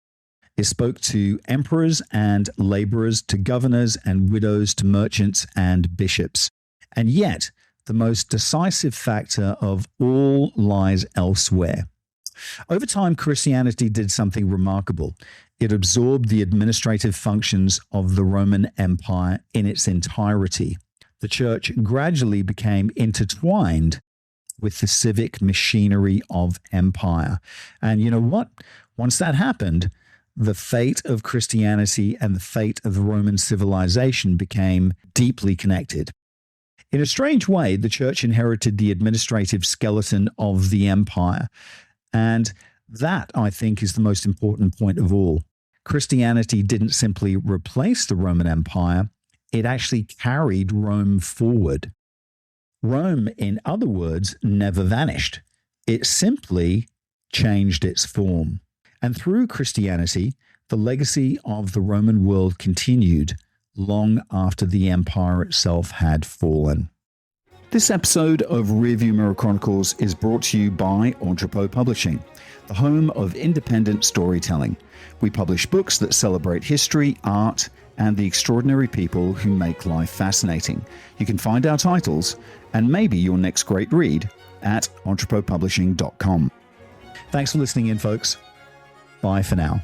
Speaker 1: It spoke to emperors and laborers, to governors and widows, to merchants and bishops. And yet, the most decisive factor of all lies elsewhere. Over time, Christianity did something remarkable. It absorbed the administrative functions of the Roman Empire in its entirety. The church gradually became intertwined with the civic machinery of empire. And you know what? Once that happened, the fate of Christianity and the fate of the Roman civilization became deeply connected. In a strange way, the church inherited the administrative skeleton of the empire. And that, I think, is the most important point of all. Christianity didn't simply replace the Roman Empire, it actually carried Rome forward. Rome, in other words, never vanished. It simply changed its form. And through Christianity, the legacy of the Roman world continued long after the empire itself had fallen. This episode of Rearview Mirror Chronicles is brought to you by Entrepot Publishing, the home of independent storytelling. We publish books that celebrate history, art, and the extraordinary people who make life fascinating. You can find our titles and maybe your next great read at entrepotpublishing.com. Thanks for listening in, folks. Bye for now.